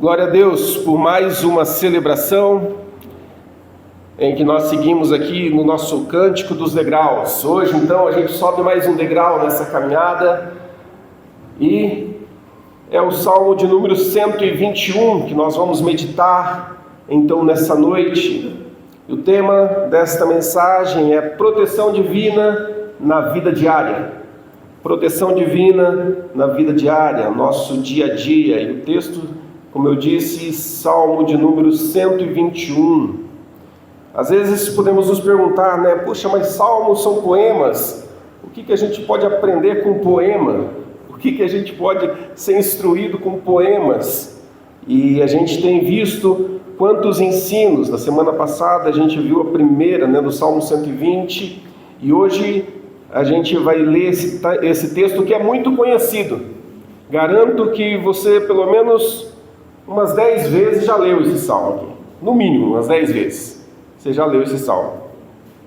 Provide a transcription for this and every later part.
Glória a Deus por mais uma celebração em que nós seguimos aqui no nosso Cântico dos Degraus. Hoje, então, a gente sobe mais um degrau nessa caminhada e é o Salmo de número 121 que nós vamos meditar, então, nessa noite. E o tema desta mensagem é proteção divina na vida diária. Proteção divina na vida diária, nosso dia a dia. E o texto, como eu disse, Salmo de número 121. Às vezes podemos nos perguntar, né? Puxa, mas salmos são poemas. O que a gente pode aprender com poema? O que a gente pode ser instruído com poemas? E a gente tem visto quantos ensinos. Na semana passada a gente viu a primeira, né, do Salmo 120. E hoje a gente vai ler esse texto que é muito conhecido. Garanto que você, pelo menos umas 10 vezes já leu esse salmo aqui. No mínimo, umas 10 vezes. Você já leu esse salmo.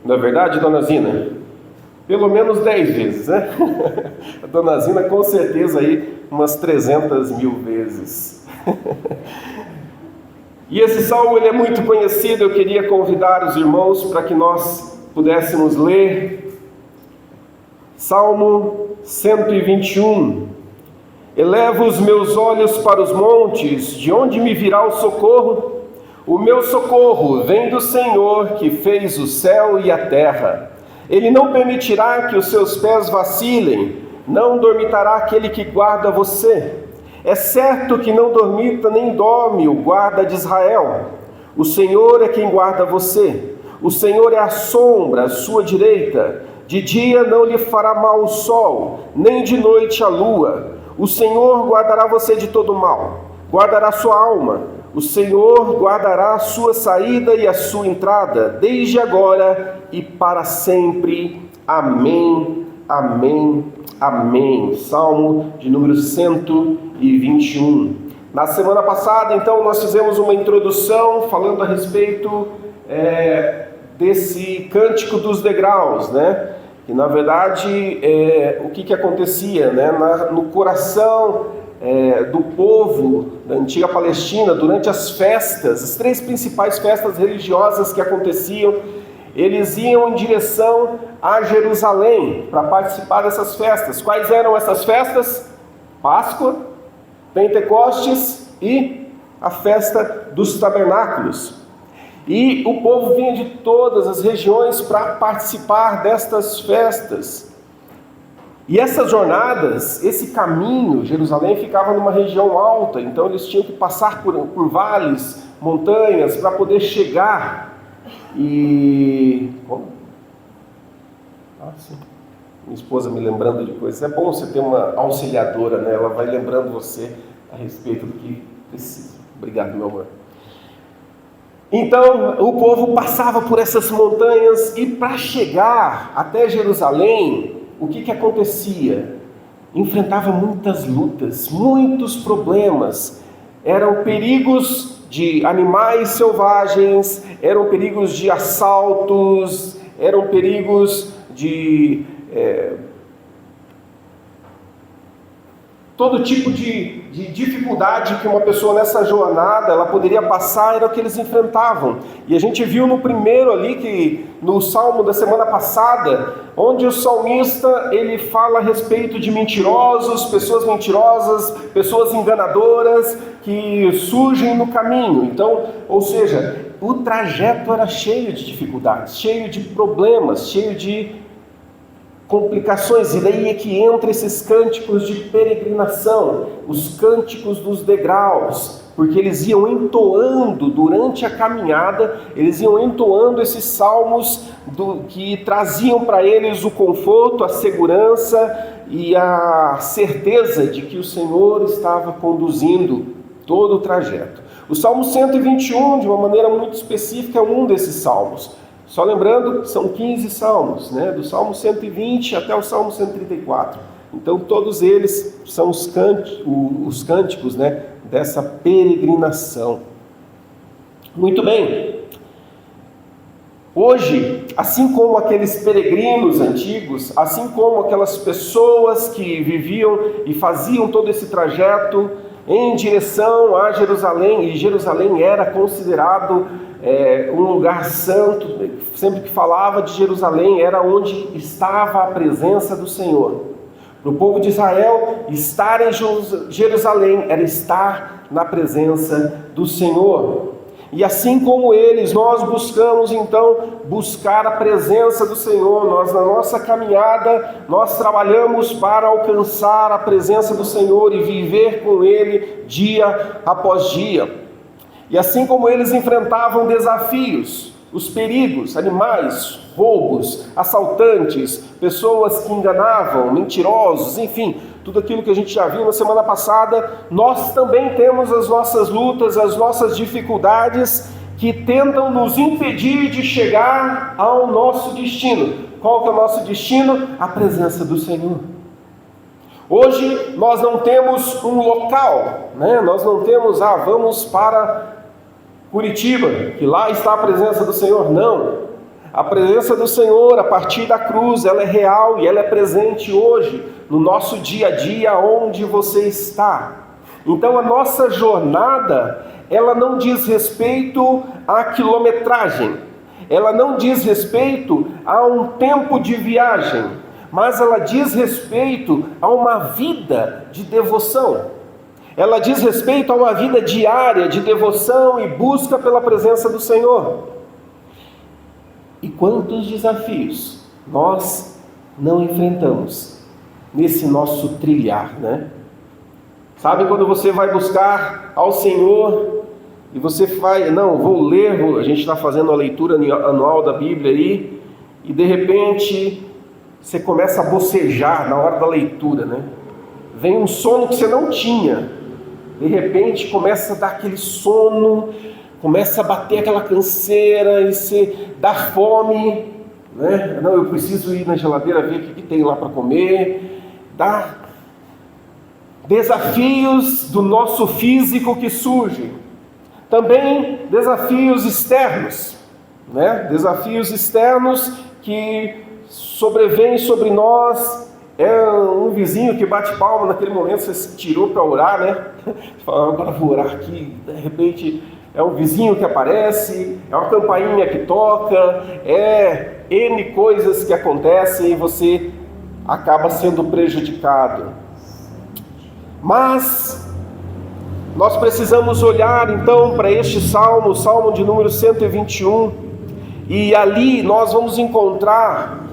Não é verdade, dona Zina? Pelo menos 10 vezes, né? A dona Zina, com certeza, aí umas 300 mil vezes. E esse salmo, ele é muito conhecido. Eu queria convidar os irmãos para que nós pudéssemos ler. Salmo 121. Elevo os meus olhos para os montes, de onde me virá o socorro? O meu socorro vem do Senhor, que fez o céu e a terra. Ele não permitirá que os seus pés vacilem, não dormitará aquele que guarda você. É certo que não dormita nem dorme o guarda de Israel. O Senhor é quem guarda você. O Senhor é a sombra à sua direita. De dia não lhe fará mal o sol, nem de noite a lua. O Senhor guardará você de todo mal, guardará sua alma. O Senhor guardará a sua saída e a sua entrada, desde agora e para sempre. Amém, amém, amém. Salmo de número 121. Na semana passada, então, nós fizemos uma introdução falando a respeito desse Cântico dos Degraus, né? E, na verdade, o que acontecia, né? No coração do povo da antiga Palestina, durante as festas, as 3 principais festas religiosas que aconteciam, eles iam em direção a Jerusalém para participar dessas festas. Quais eram essas festas? Páscoa, Pentecostes e a festa dos tabernáculos. E o povo vinha de todas as regiões para participar destas festas. E essas jornadas, esse caminho, Jerusalém ficava numa região alta, então eles tinham que passar por vales, montanhas, para poder chegar. E... sim. Minha esposa me lembrando de coisas. É bom você ter uma auxiliadora, né? Ela vai lembrando você a respeito do que precisa. Obrigado, meu amor. Então, o povo passava por essas montanhas e para chegar até Jerusalém, o que acontecia? Enfrentava muitas lutas, muitos problemas. Eram perigos de animais selvagens, eram perigos de assaltos, eram perigos de todo tipo de dificuldade que uma pessoa nessa jornada ela poderia passar era o que eles enfrentavam. E a gente viu no primeiro ali, no Salmo da semana passada, onde o salmista ele fala a respeito de mentirosos, pessoas enganadoras que surgem no caminho. Então, ou seja, o trajeto era cheio de dificuldades, cheio de problemas, cheio de complicações, e daí é que entra esses cânticos de peregrinação, os cânticos dos degraus, porque eles iam entoando durante a caminhada, eles iam entoando esses salmos que traziam para eles o conforto, a segurança e a certeza de que o Senhor estava conduzindo todo o trajeto. O Salmo 121, de uma maneira muito específica, é um desses salmos. Só lembrando, são 15 salmos, né? Do Salmo 120 até o Salmo 134. Então, todos eles são os cânticos, né, dessa peregrinação. Muito bem. Hoje, assim como aqueles peregrinos antigos, assim como aquelas pessoas que viviam e faziam todo esse trajeto, em direção a Jerusalém, e Jerusalém era considerado um lugar santo. Sempre que falava de Jerusalém, era onde estava a presença do Senhor. Para o povo de Israel, estar em Jerusalém era estar na presença do Senhor. E assim como eles, nós buscamos então buscar a presença do Senhor. Nós, na nossa caminhada, nós trabalhamos para alcançar a presença do Senhor e viver com Ele dia após dia. E assim como eles enfrentavam desafios, os perigos, animais, roubos, assaltantes, pessoas que enganavam, mentirosos, enfim, tudo aquilo que a gente já viu na semana passada, nós também temos as nossas lutas, as nossas dificuldades que tentam nos impedir de chegar ao nosso destino. Qual que é o nosso destino? A presença do Senhor. Hoje nós não temos um local, né? Nós não temos, vamos para Curitiba, que lá está a presença do Senhor. Não. A presença do Senhor, a partir da cruz, ela é real e ela é presente hoje, no nosso dia a dia, onde você está. Então a nossa jornada, ela não diz respeito à quilometragem, ela não diz respeito a um tempo de viagem, mas ela diz respeito a uma vida de devoção. Ela diz respeito a uma vida diária de devoção e busca pela presença do Senhor. E quantos desafios nós não enfrentamos nesse nosso trilhar, né? Sabe quando você vai buscar ao Senhor e você vai, a gente está fazendo a leitura anual da Bíblia aí, e de repente você começa a bocejar na hora da leitura, né? Vem um sono que você não tinha, de repente começa a dar aquele sono, começa a bater aquela canseira e você dá fome, né? Não, eu preciso ir na geladeira ver o que tem lá para comer. Dá desafios do nosso físico que surgem. Também desafios externos, né? Desafios externos que sobrevêm sobre nós. É um vizinho que bate palma naquele momento, você tirou para orar, né? Você fala, agora vou orar aqui, de repente é um vizinho que aparece, é uma campainha que toca, é N coisas que acontecem e você acaba sendo prejudicado. Mas nós precisamos olhar então para este salmo, o salmo de número 121, e ali nós vamos encontrar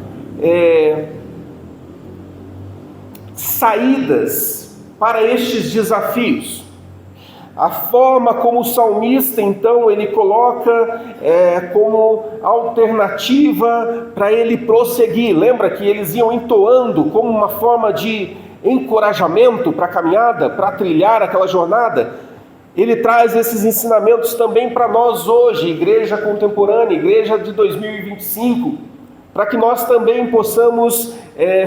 saídas para estes desafios. A forma como o salmista, então, ele coloca como alternativa para ele prosseguir. Lembra que eles iam entoando como uma forma de encorajamento para a caminhada, para trilhar aquela jornada? Ele traz esses ensinamentos também para nós hoje, igreja contemporânea, igreja de 2025, para que nós também possamos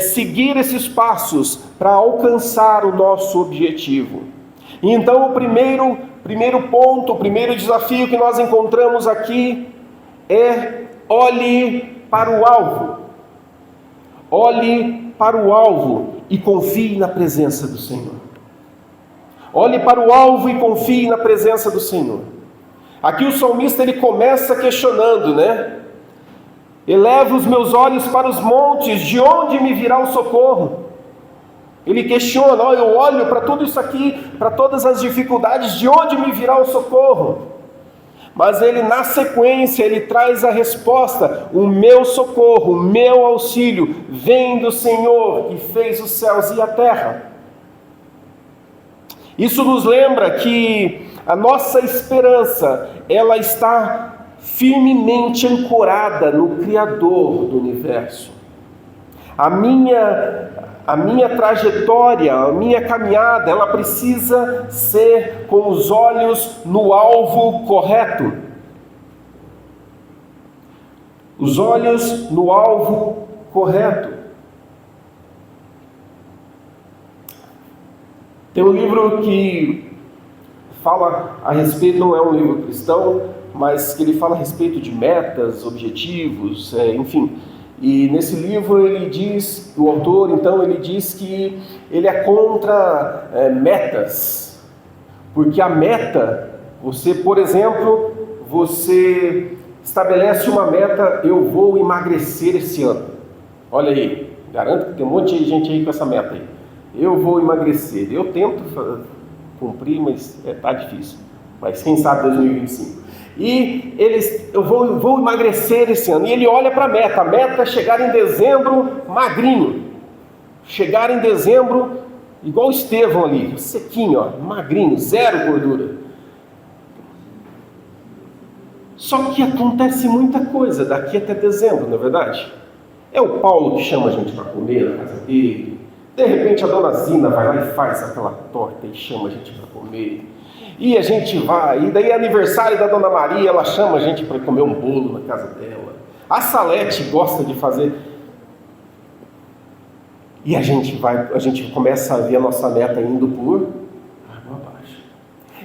seguir esses passos para alcançar o nosso objetivo. E então o primeiro ponto, o primeiro desafio que nós encontramos aqui é: olhe para o alvo. Olhe para o alvo e confie na presença do Senhor. Olhe para o alvo e confie na presença do Senhor. Aqui o salmista ele começa questionando, né? Elevo os meus olhos para os montes, de onde me virá o socorro? Ele questiona, eu olho para tudo isso aqui, para todas as dificuldades, de onde me virá o socorro? Mas ele, na sequência, ele traz a resposta: o meu socorro, o meu auxílio, vem do Senhor, que fez os céus e a terra. Isso nos lembra que a nossa esperança, ela está firmemente ancorada no Criador do universo. A minha trajetória, a minha caminhada, ela precisa ser com os olhos no alvo correto. Os olhos no alvo correto. Tem um livro que fala a respeito, não é um livro cristão, mas que ele fala a respeito de metas, objetivos, enfim. E nesse livro ele diz, o autor então, ele diz que ele é contra metas. Porque a meta, você, por exemplo, você estabelece uma meta: eu vou emagrecer esse ano. Olha aí, garanto que tem um monte de gente aí com essa meta aí. Eu vou emagrecer. Eu tento cumprir, mas tá difícil. Mas quem sabe 2025. E eu vou emagrecer esse ano. E ele olha para a meta é chegar em dezembro magrinho. Chegar em dezembro igual o Estevão ali, sequinho, ó, magrinho, zero gordura. Só que acontece muita coisa daqui até dezembro, não é verdade? É o Paulo que chama a gente para comer na casa dele. De repente a dona Zina vai lá e faz aquela torta e chama a gente para comer. E a gente vai, e daí é aniversário da dona Maria, ela chama a gente para comer um bolo na casa dela. A Salete gosta de fazer. E a gente começa a ver a nossa meta indo por água abaixo.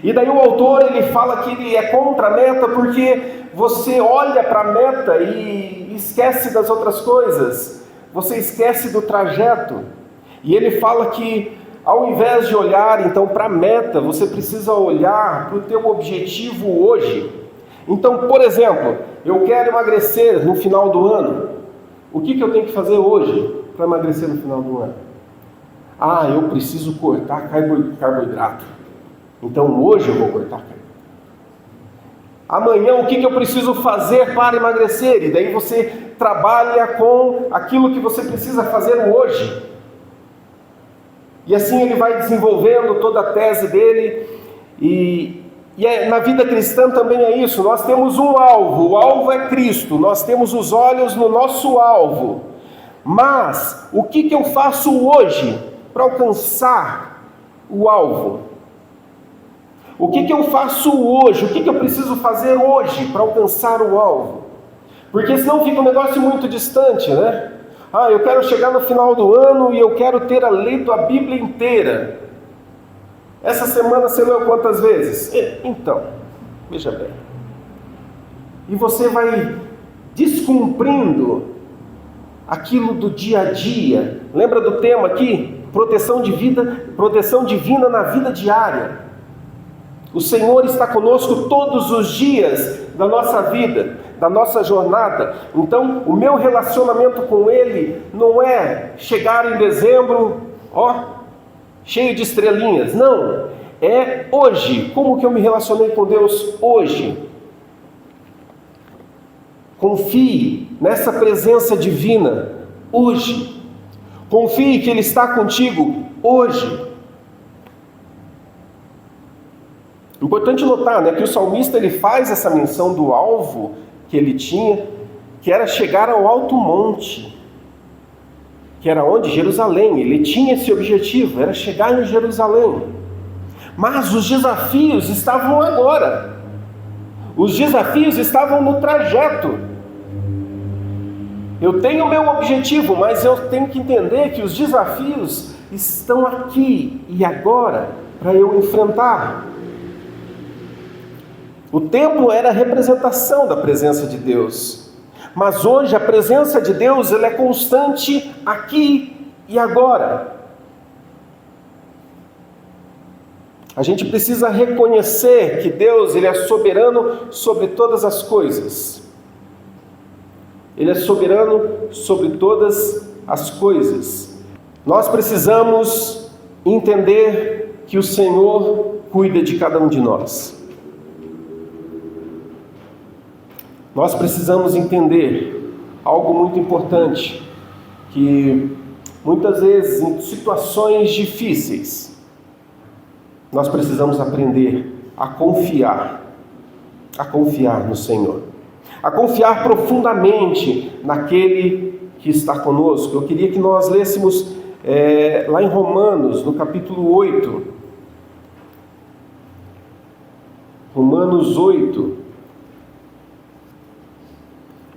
E daí o autor, ele fala que ele é contra a meta porque você olha para a meta e esquece das outras coisas. Você esquece do trajeto. E ele fala que ao invés de olhar então para a meta, você precisa olhar para o teu objetivo hoje. Então, por exemplo, eu quero emagrecer no final do ano. O que eu tenho que fazer hoje para emagrecer no final do ano? Eu preciso cortar carboidrato. Então hoje eu vou cortar carboidrato. Amanhã o que eu preciso fazer para emagrecer? E daí você trabalha com aquilo que você precisa fazer hoje. E assim ele vai desenvolvendo toda a tese dele. E na vida cristã também é isso. Nós temos um alvo. O alvo é Cristo. Nós temos os olhos no nosso alvo. Mas o que eu faço hoje para alcançar o alvo? O que eu faço hoje? O que eu preciso fazer hoje para alcançar o alvo? Porque senão fica um negócio muito distante, né? Eu quero chegar no final do ano e eu quero ter lido a Bíblia inteira. Essa semana você leu quantas vezes? Então, veja bem. E você vai descumprindo aquilo do dia a dia. Lembra do tema aqui? Proteção divina na vida diária. O Senhor está conosco todos os dias da nossa vida, da nossa jornada. Então, o meu relacionamento com Ele não é chegar em dezembro, cheio de estrelinhas. Não, é hoje. Como que eu me relacionei com Deus hoje? Confie nessa presença divina hoje. Confie que Ele está contigo hoje. Importante notar, né, que o salmista ele faz essa menção do alvo que ele tinha, que era chegar ao alto monte, que era onde? Jerusalém. Ele tinha esse objetivo, era chegar em Jerusalém. Mas os desafios estavam agora. Os desafios estavam no trajeto. Eu tenho o meu objetivo, mas eu tenho que entender que os desafios estão aqui e agora para eu enfrentar. O templo era a representação da presença de Deus. Mas hoje a presença de Deus ela é constante aqui e agora. A gente precisa reconhecer que Deus ele é soberano sobre todas as coisas. Ele é soberano sobre todas as coisas. Nós precisamos entender que o Senhor cuida de cada um de nós. Nós precisamos entender algo muito importante, que muitas vezes em situações difíceis, nós precisamos aprender a confiar no Senhor, a confiar profundamente naquele que está conosco. Eu queria que nós lêssemos lá em Romanos, no capítulo 8, Romanos 8,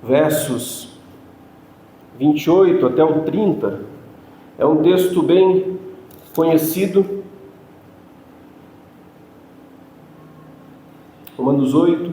versos 28 até o 30, é um texto bem conhecido. Romanos 8,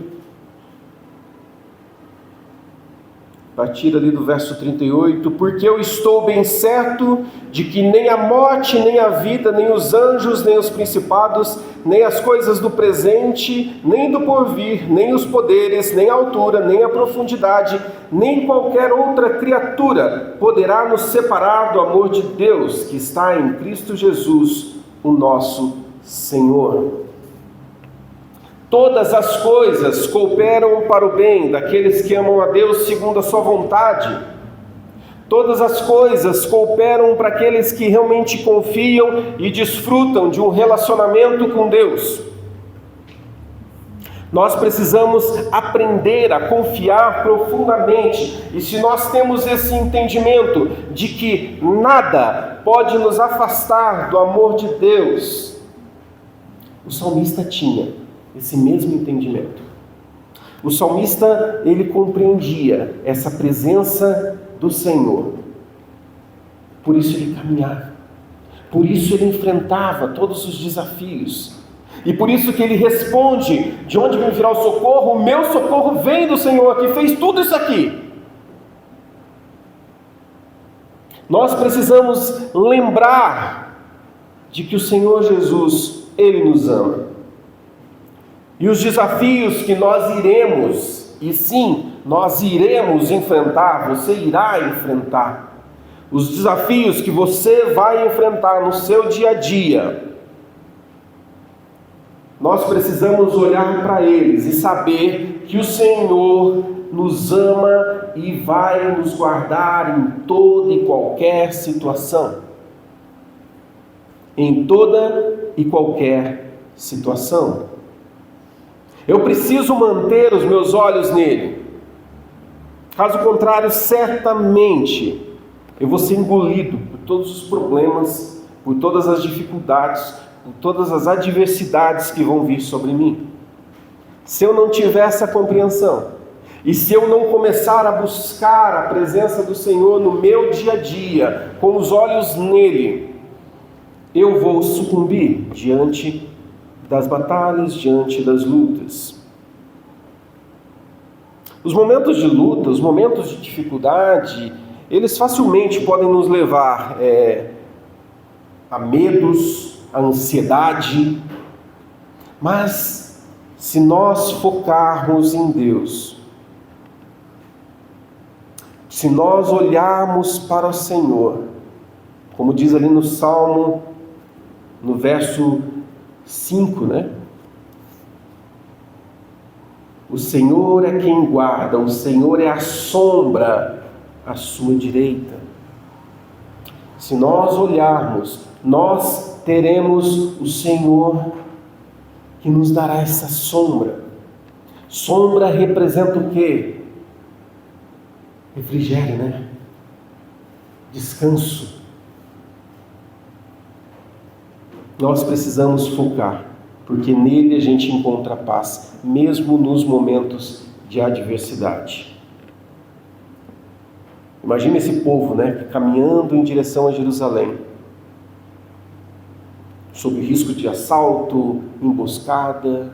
a partir ali do verso 38, porque eu estou bem certo de que nem a morte, nem a vida, nem os anjos, nem os principados, nem as coisas do presente, nem do porvir, nem os poderes, nem a altura, nem a profundidade, nem qualquer outra criatura poderá nos separar do amor de Deus que está em Cristo Jesus, o nosso Senhor. Todas as coisas cooperam para o bem daqueles que amam a Deus segundo a sua vontade. Todas as coisas cooperam para aqueles que realmente confiam e desfrutam de um relacionamento com Deus. Nós precisamos aprender a confiar profundamente, e se nós temos esse entendimento de que nada pode nos afastar do amor de Deus, o salmista tinha esse mesmo entendimento. O salmista, ele compreendia essa presença do Senhor. Por isso ele caminhava. Por isso ele enfrentava todos os desafios. E por isso que ele responde: de onde me virá o socorro? O meu socorro vem do Senhor, que fez tudo isso aqui. Nós precisamos lembrar de que o Senhor Jesus, Ele nos ama. E os desafios que nós iremos, e sim, nós iremos enfrentar, você irá enfrentar, os desafios que você vai enfrentar no seu dia a dia, nós precisamos olhar para eles e saber que o Senhor nos ama e vai nos guardar em toda e qualquer situação. Em toda e qualquer situação. Eu preciso manter os meus olhos nele. Caso contrário, certamente eu vou ser engolido por todos os problemas, por todas as dificuldades, por todas as adversidades que vão vir sobre mim. Se eu não tiver essa compreensão, e se eu não começar a buscar a presença do Senhor no meu dia a dia, com os olhos nele, eu vou sucumbir diante das batalhas, diante das lutas. Os momentos de luta, os momentos de dificuldade, eles facilmente podem nos levar a medos, a ansiedade, mas se nós focarmos em Deus, se nós olharmos para o Senhor, como diz ali no Salmo, no verso 5, o Senhor é quem guarda, o Senhor é a sombra à sua direita. Se nós olharmos, nós teremos o Senhor que nos dará essa sombra. Sombra representa o quê? Refrigério, Descanso. Nós precisamos focar, porque nele a gente encontra paz, mesmo nos momentos de adversidade. Imagina esse povo, caminhando em direção a Jerusalém, sob risco de assalto, emboscada.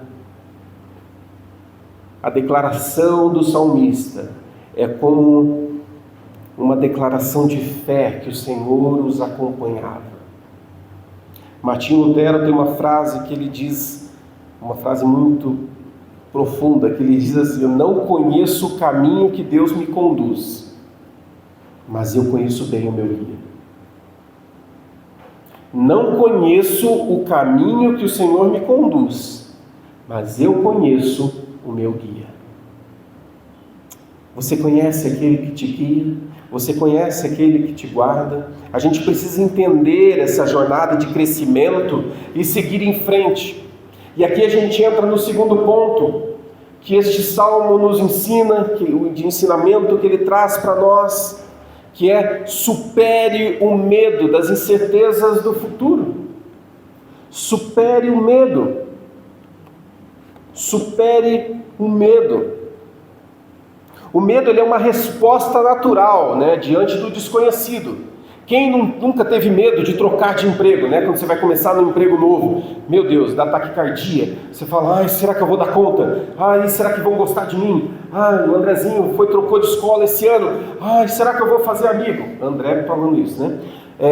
A declaração do salmista é como uma declaração de fé que o Senhor os acompanhava. Martinho Lutero tem uma frase que ele diz, uma frase muito profunda, que ele diz assim: eu não conheço o caminho que Deus me conduz, mas eu conheço bem o meu guia. Não conheço o caminho que o Senhor me conduz, mas eu conheço o meu guia. Você conhece aquele que te guia? Você conhece aquele que te guarda? A gente precisa entender essa jornada de crescimento e seguir em frente. E aqui a gente entra no segundo ponto, que este salmo nos ensina, de ensinamento que ele traz para nós, que é: supere o medo das incertezas do futuro. Supere o medo. Supere o medo. O medo, ele é uma resposta natural, diante do desconhecido, Quem nunca teve medo de trocar de emprego, né? Quando você vai começar num emprego novo, meu Deus, dá taquicardia. Você fala, ai, será que eu vou dar conta? Ai, será que vão gostar de mim? Ai, o Andrezinho trocou de escola esse ano. Ai, será que eu vou fazer amigo? André falando isso, né?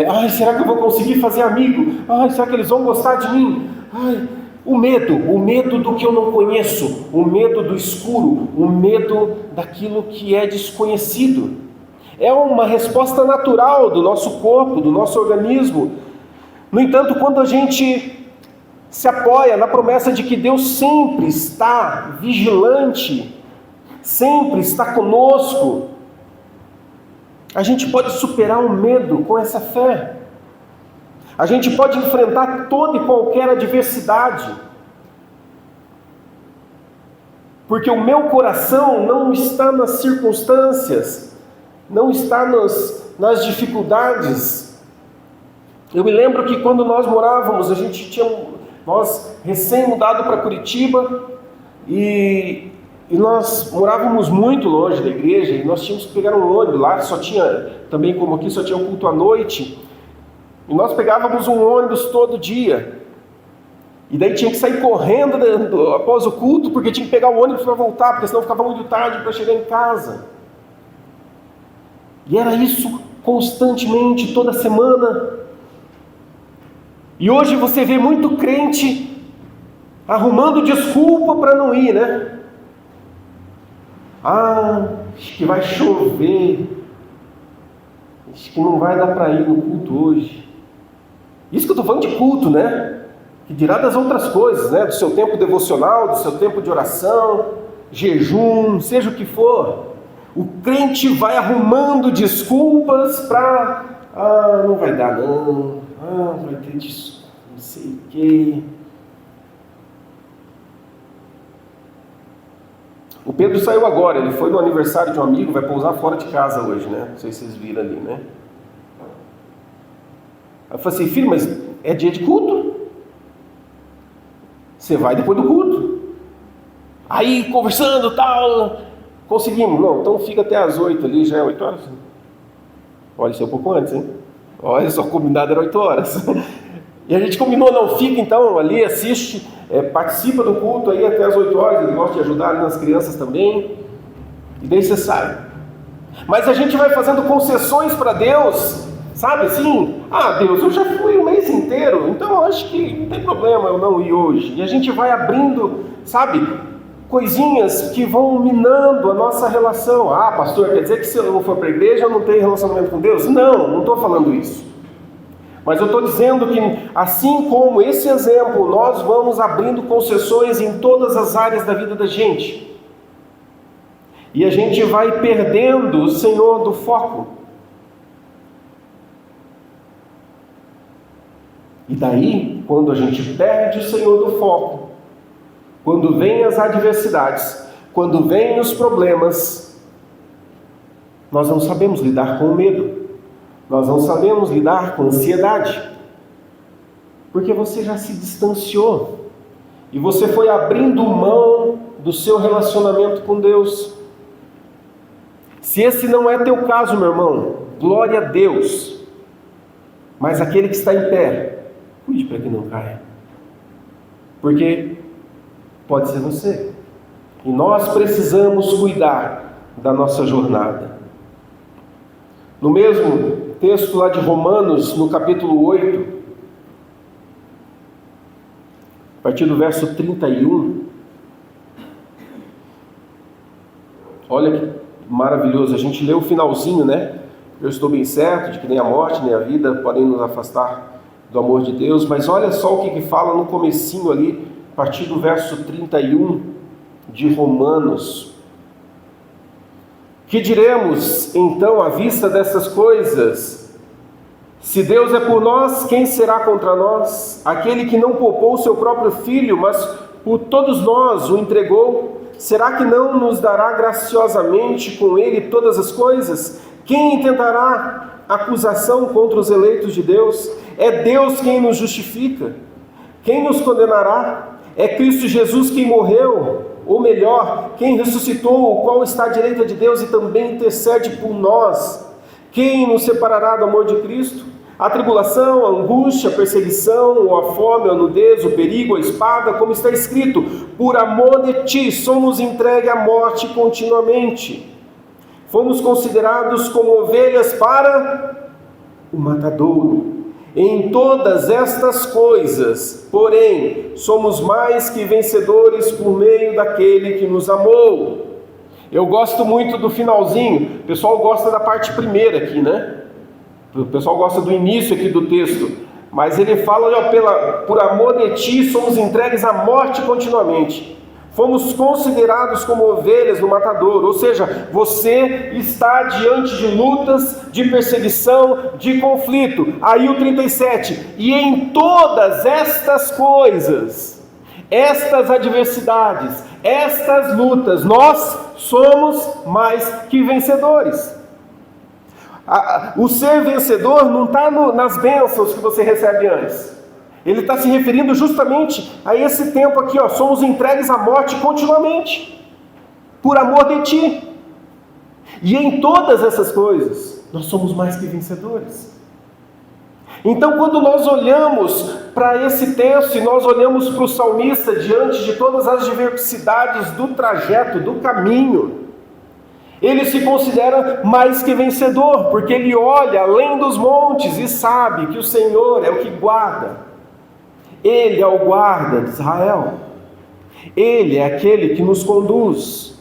Ai, será que eu vou conseguir fazer amigo? Ai, será que eles vão gostar de mim? Ai, o medo do que eu não conheço, o medo do escuro, o medo daquilo que é desconhecido. É uma resposta natural do nosso corpo, do nosso organismo. No entanto, quando a gente se apoia na promessa de que Deus sempre está vigilante, sempre está conosco, a gente pode superar o medo com essa fé. A gente pode enfrentar toda e qualquer adversidade. Porque o meu coração não está nas circunstâncias, não está nas dificuldades. Eu me lembro que quando nós morávamos, nós recém-mudado para Curitiba, e nós morávamos muito longe da igreja, e nós tínhamos que pegar um ônibus lá, só tinha, também como aqui, só tinha um culto à noite, e nós pegávamos um ônibus todo dia, e daí tinha que sair correndo após o culto, porque tinha que pegar o ônibus para voltar, porque senão ficava muito tarde para chegar em casa. E era isso constantemente, toda semana. E hoje você vê muito crente arrumando desculpa para não ir, né? Ah, acho que vai chover. Acho que não vai dar para ir no culto hoje. Isso que eu estou falando de culto, né? Que dirá das outras coisas, né? Do seu tempo devocional, do seu tempo de oração, jejum, seja o que for. O crente vai arrumando desculpas para... Ah, não vai dar não. Ah, vai ter desculpa, não sei o quê. O Pedro saiu agora, ele foi no aniversário de um amigo, vai pousar fora de casa hoje, né? Não sei se vocês viram ali, né? Aí eu falei assim, filho, mas é dia de culto? Você vai depois do culto. Aí, conversando e tal... Conseguimos, não, então fica até as 8 ali, já é 8 horas. Olha, isso é um pouco antes, hein? Olha, só combinado era 8 horas. E a gente combinou, não, fica então ali, assiste, participa do culto aí até as 8 horas, ele gosta de ajudar ali nas crianças também, e daí você sai. Mas a gente vai fazendo concessões para Deus, sabe assim? Ah, Deus, eu já fui o mês inteiro, então eu acho que não tem problema eu não ir hoje. E a gente vai abrindo, sabe? Coisinhas que vão minando a nossa relação. Ah, pastor, quer dizer que se eu não for para a igreja eu não tenho relacionamento com Deus? Não estou falando isso. Mas eu estou dizendo que, assim como esse exemplo, nós vamos abrindo concessões em todas as áreas da vida da gente. E a gente vai perdendo o Senhor do foco. E daí, quando a gente perde o Senhor do foco, quando vêm as adversidades, quando vêm os problemas, nós não sabemos lidar com o medo, nós não sabemos lidar com a ansiedade, porque você já se distanciou, e você foi abrindo mão do seu relacionamento com Deus. Se esse não é teu caso, meu irmão, glória a Deus, mas aquele que está em pé, cuide para que não caia, porque pode ser você. E nós precisamos cuidar da nossa jornada. No mesmo texto lá de Romanos, no capítulo 8, a partir do verso 31, olha que maravilhoso, a gente lê o finalzinho, né? Eu estou bem certo de que nem a morte nem a vida podem nos afastar do amor de Deus, mas olha só o que fala no comecinho ali, a partir do verso 31 de Romanos. Que diremos, então, à vista dessas coisas? Se Deus é por nós, quem será contra nós? Aquele que não poupou o seu próprio Filho, mas por todos nós o entregou, será que não nos dará graciosamente com Ele todas as coisas? Quem intentará acusação contra os eleitos de Deus? É Deus quem nos justifica. Quem nos condenará? É Cristo Jesus quem morreu, ou melhor, quem ressuscitou, o qual está à direita de Deus e também intercede por nós. Quem nos separará do amor de Cristo? A tribulação, a angústia, a perseguição, ou a fome, a nudez, o perigo, a espada, como está escrito: por amor de ti somos entregues à morte continuamente. Fomos considerados como ovelhas para o matadouro. Em todas estas coisas, porém, somos mais que vencedores por meio daquele que nos amou. Eu gosto muito do finalzinho. O pessoal gosta da parte primeira aqui, né? O pessoal gosta do início aqui do texto. Mas ele fala, por amor de ti somos entregues à morte continuamente. Fomos considerados como ovelhas no matadouro. Ou seja, você está diante de lutas, de perseguição, de conflito. Aí o 37. E em todas estas coisas, estas adversidades, estas lutas, nós somos mais que vencedores. O ser vencedor não está nas bênçãos que você recebe antes. Ele está se referindo justamente a esse tempo aqui, ó. Somos entregues à morte continuamente, por amor de ti. E em todas essas coisas, nós somos mais que vencedores. Então, quando nós olhamos para esse texto e nós olhamos para o salmista diante de todas as diversidades do trajeto, do caminho, ele se considera mais que vencedor, porque ele olha além dos montes e sabe que o Senhor é o que guarda. Ele é o guarda de Israel. Ele é aquele que nos conduz.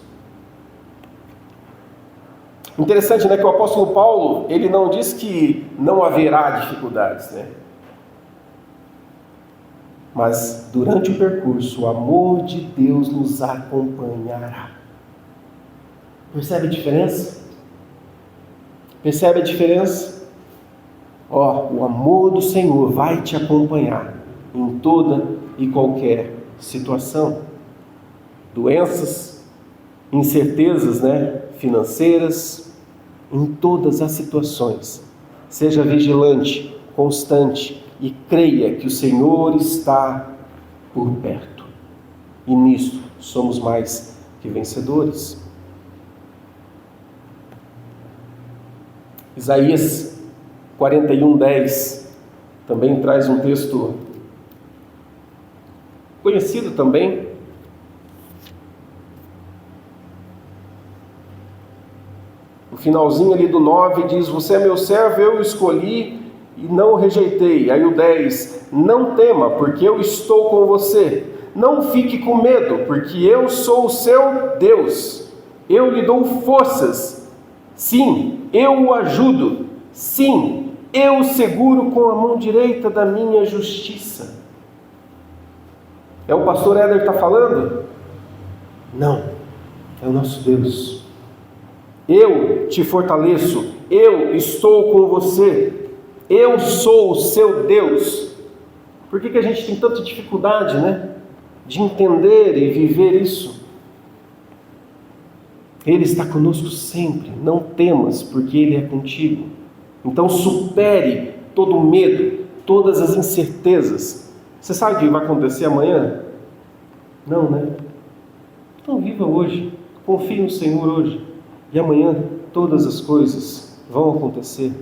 Interessante, né, que o apóstolo Paulo, ele não diz que não haverá dificuldades, né? Mas durante o percurso, o amor de Deus nos acompanhará. Percebe a diferença? Percebe a diferença? O amor do Senhor vai te acompanhar em toda e qualquer situação. Doenças, incertezas, né, financeiras, em todas as situações. Seja vigilante, constante e creia que o Senhor está por perto. E nisso somos mais que vencedores. Isaías 41:10 também traz um texto conhecido também. O finalzinho ali do 9 diz: você é meu servo, eu o escolhi e não o rejeitei. Aí o 10: não tema, porque eu estou com você. Não fique com medo, porque eu sou o seu Deus. Eu lhe dou forças. Sim, eu o ajudo. Sim, eu o seguro com a mão direita da minha justiça. É o pastor Éder que está falando? Não, é o nosso Deus. Eu te fortaleço, eu estou com você, eu sou o seu Deus. Por que a gente tem tanta dificuldade, né, de entender e viver isso? Ele está conosco sempre, não temas, porque Ele é contigo. Então supere todo o medo, todas as incertezas. Você sabe o que vai acontecer amanhã? Não, né? Então viva hoje, confie no Senhor hoje, e amanhã todas as coisas vão acontecer.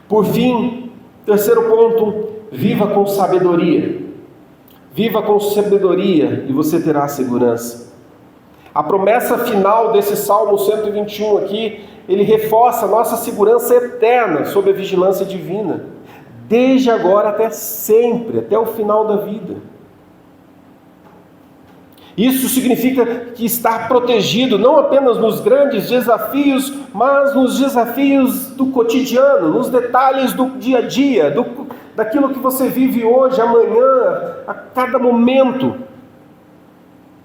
Por fim, terceiro ponto, viva com sabedoria. Viva com sabedoria e você terá segurança. A promessa final desse Salmo 121 aqui, ele reforça a nossa segurança eterna sob a vigilância divina, desde agora até sempre, até o final da vida. Isso significa que estar protegido não apenas nos grandes desafios, mas nos desafios do cotidiano, nos detalhes do dia a dia, daquilo que você vive hoje, amanhã, a cada momento.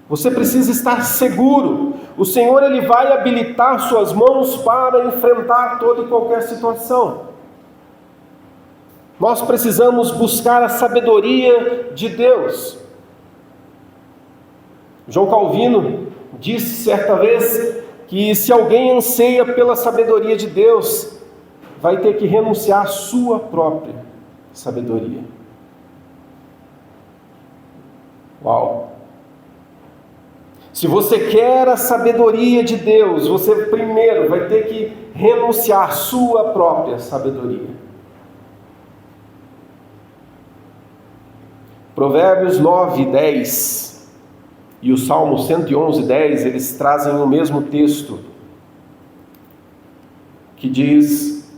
Você precisa estar seguro. O Senhor, Ele vai habilitar suas mãos para enfrentar toda e qualquer situação. Nós precisamos buscar a sabedoria de Deus. João Calvino disse certa vez que se alguém anseia pela sabedoria de Deus, vai ter que renunciar à sua própria sabedoria. Uau! Se você quer a sabedoria de Deus, você primeiro vai ter que renunciar à sua própria sabedoria. Provérbios 9, 10 e o Salmo 111, 10, eles trazem o mesmo texto, que diz: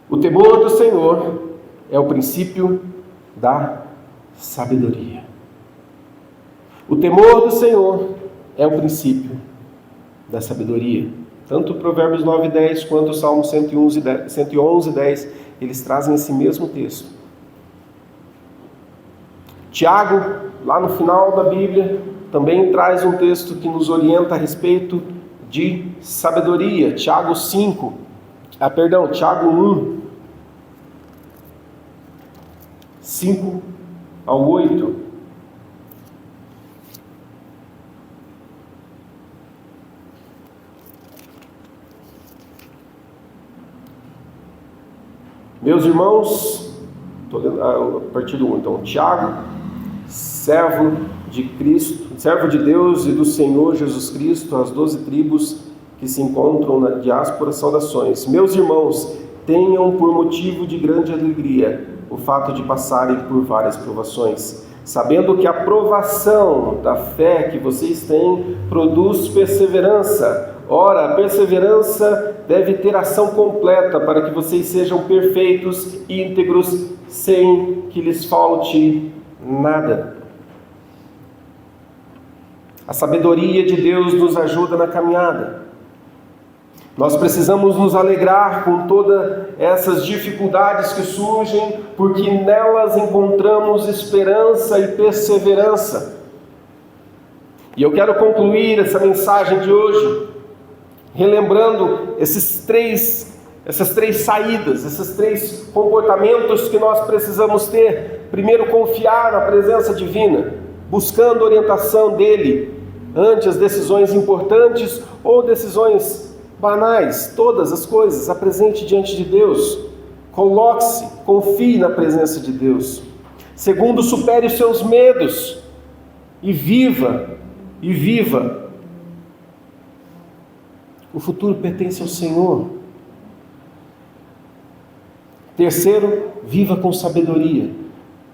o temor do Senhor é o princípio da sabedoria. O temor do Senhor é o princípio da sabedoria. Tanto o Provérbios 9, 10 quanto o Salmo 111, 10, eles trazem esse mesmo texto. Tiago, lá no final da Bíblia, também traz um texto que nos orienta a respeito de sabedoria. Tiago 1, 5 ao 8. Meus irmãos, estou lendo a partir do 1, então, Tiago, servo de Cristo, servo de Deus e do Senhor Jesus Cristo, as 12 tribos que se encontram na diáspora, saudações. Meus irmãos, tenham por motivo de grande alegria o fato de passarem por várias provações, sabendo que a provação da fé que vocês têm produz perseverança. Ora, a perseverança deve ter ação completa para que vocês sejam perfeitos e íntegros, sem que lhes falte nada. A sabedoria de Deus nos ajuda na caminhada. Nós precisamos nos alegrar com todas essas dificuldades que surgem, porque nelas encontramos esperança e perseverança. E eu quero concluir essa mensagem de hoje relembrando essas três saídas, esses 3 comportamentos que nós precisamos ter. Primeiro, confiar na presença divina, buscando orientação dele ante as decisões importantes ou decisões banais. Todas as coisas apresente diante de Deus. Coloque-se, confie na presença de Deus. Segundo, supere os seus medos e viva. O futuro pertence ao Senhor. Terceiro, viva com sabedoria,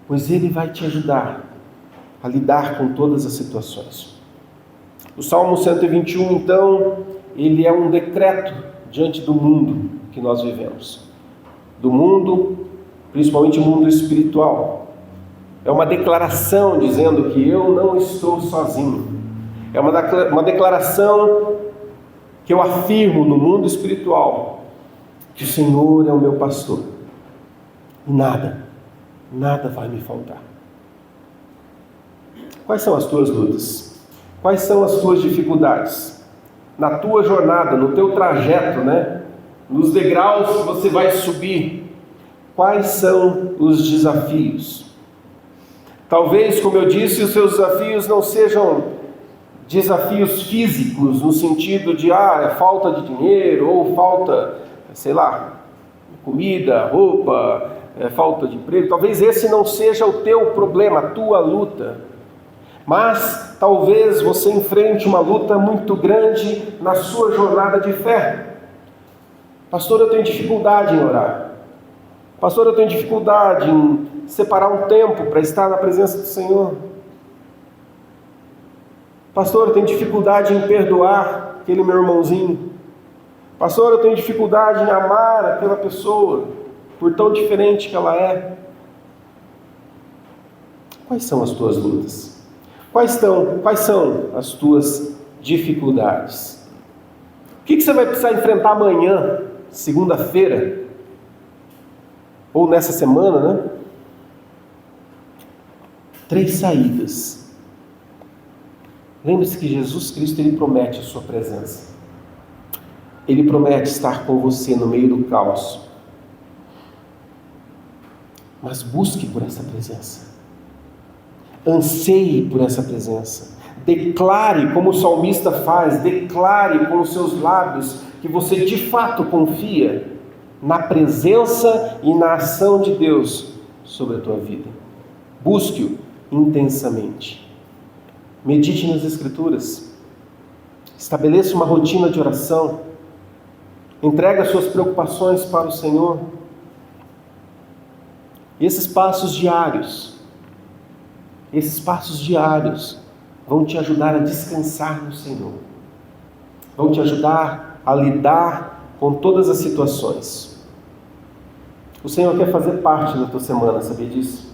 pois Ele vai te ajudar a lidar com todas as situações. O Salmo 121, então, ele é um decreto diante do mundo que nós vivemos. Do mundo, principalmente o mundo espiritual. É uma declaração dizendo que eu não estou sozinho. É uma declaração que eu afirmo no mundo espiritual que o Senhor é o meu pastor e nada vai me faltar. Quais são as tuas lutas? Quais são as tuas dificuldades? Na tua jornada, no teu trajeto, nos degraus que você vai subir, quais são os desafios? Talvez, como eu disse, os seus desafios não sejam desafios físicos, no sentido de é falta de dinheiro, ou falta, comida, roupa, falta de emprego. Talvez esse não seja o teu problema, a tua luta. Mas talvez você enfrente uma luta muito grande na sua jornada de fé. Pastor, eu tenho dificuldade em orar. Pastor, eu tenho dificuldade em separar um tempo para estar na presença do Senhor. Pastor, eu tenho dificuldade em perdoar aquele meu irmãozinho. Pastor, eu tenho dificuldade em amar aquela pessoa, por tão diferente que ela é. Quais são as tuas lutas? Quais são as tuas dificuldades? O que você vai precisar enfrentar amanhã, segunda-feira? Ou nessa semana, 3 saídas. Lembre-se que Jesus Cristo, Ele promete a sua presença. Ele promete estar com você no meio do caos. Mas busque por essa presença. Anseie por essa presença. Declare, como o salmista faz, declare com os seus lábios que você de fato confia na presença e na ação de Deus sobre a tua vida. Busque-o intensamente. Medite nas Escrituras. Estabeleça uma rotina de oração. Entrega suas preocupações para o Senhor. E esses passos diários vão te ajudar a descansar no Senhor. Vão te ajudar a lidar com todas as situações. O Senhor quer fazer parte da tua semana, sabia disso?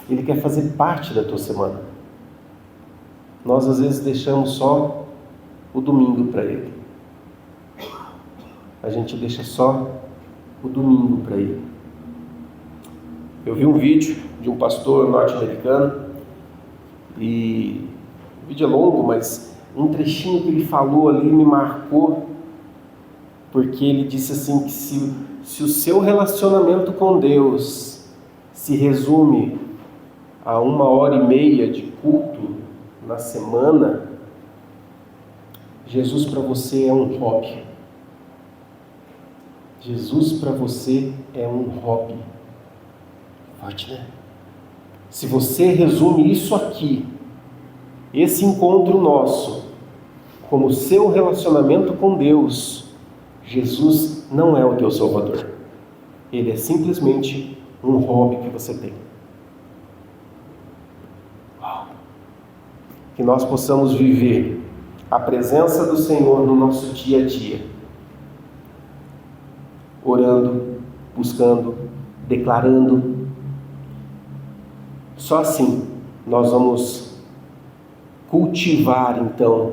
Ele quer fazer parte da tua semana. Nós às vezes deixamos só o domingo para Ele. A gente deixa só o domingo para Ele. Eu vi um vídeo de um pastor norte-americano, e o vídeo é longo, mas um trechinho que ele falou ali me marcou, porque ele disse assim, que se o seu relacionamento com Deus se resume a 1h30 de culto na semana, Jesus para você é um hobby. Jesus para você é um hobby. Forte, né? Se você resume isso aqui, esse encontro nosso, como seu relacionamento com Deus, Jesus não é o teu Salvador. Ele é simplesmente um hobby que você tem. Que nós possamos viver a presença do Senhor no nosso dia a dia, orando, buscando, declarando. Só assim nós vamos cultivar então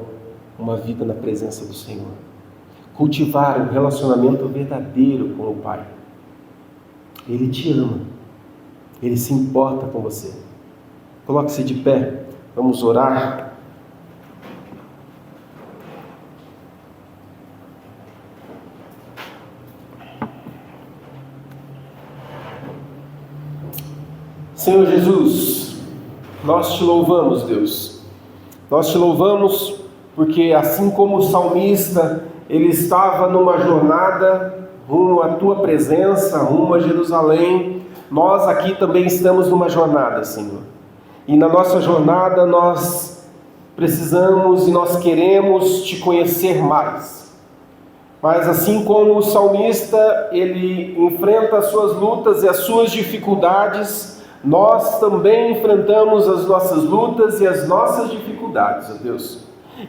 uma vida na presença do Senhor, cultivar um relacionamento verdadeiro com o Pai. Ele te ama, Ele se importa com você. Coloque-se de pé, vamos orar. Senhor Jesus, nós te louvamos, Deus. Nós te louvamos porque, assim como o salmista, ele estava numa jornada rumo à tua presença, rumo a Jerusalém, nós aqui também estamos numa jornada, Senhor. E na nossa jornada nós precisamos e nós queremos te conhecer mais. Mas assim como o salmista, ele enfrenta as suas lutas e as suas dificuldades, nós também enfrentamos as nossas lutas e as nossas dificuldades, ó Deus.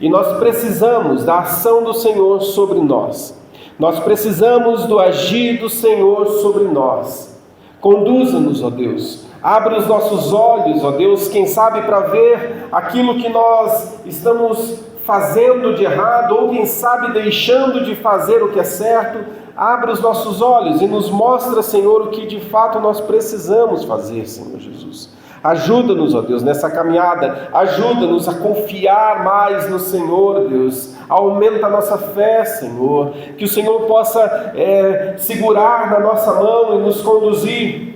E nós precisamos da ação do Senhor sobre nós. Nós precisamos do agir do Senhor sobre nós. Conduza-nos, ó Deus. Abra os nossos olhos, ó Deus, quem sabe para ver aquilo que nós estamos fazendo de errado, ou quem sabe deixando de fazer o que é certo. Abra os nossos olhos e nos mostra, Senhor, o que de fato nós precisamos fazer, Senhor Jesus. Ajuda-nos, ó Deus, nessa caminhada. Ajuda-nos a confiar mais no Senhor, Deus. Aumenta a nossa fé, Senhor. Que o Senhor possa segurar na nossa mão e nos conduzir.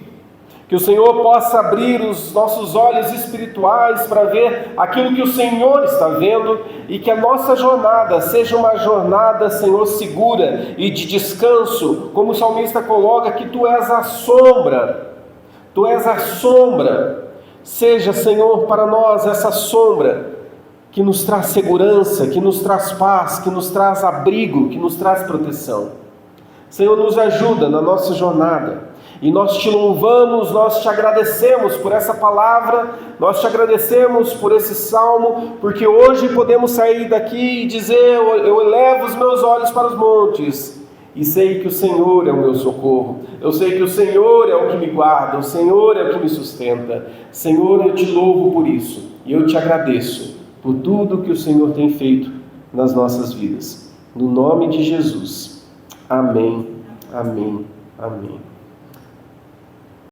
Que o Senhor possa abrir os nossos olhos espirituais para ver aquilo que o Senhor está vendo, e que a nossa jornada seja uma jornada, Senhor, segura e de descanso, como o salmista coloca, que Tu és a sombra. Tu és a sombra. Seja, Senhor, para nós essa sombra que nos traz segurança, que nos traz paz, que nos traz abrigo, que nos traz proteção. Senhor, nos ajuda na nossa jornada. E nós te louvamos, nós te agradecemos por essa palavra, nós te agradecemos por esse salmo, porque hoje podemos sair daqui e dizer: eu elevo os meus olhos para os montes, e sei que o Senhor é o meu socorro, eu sei que o Senhor é o que me guarda, o Senhor é o que me sustenta. Senhor, eu te louvo por isso, e eu te agradeço por tudo que o Senhor tem feito nas nossas vidas. No nome de Jesus. Amém, amém, amém.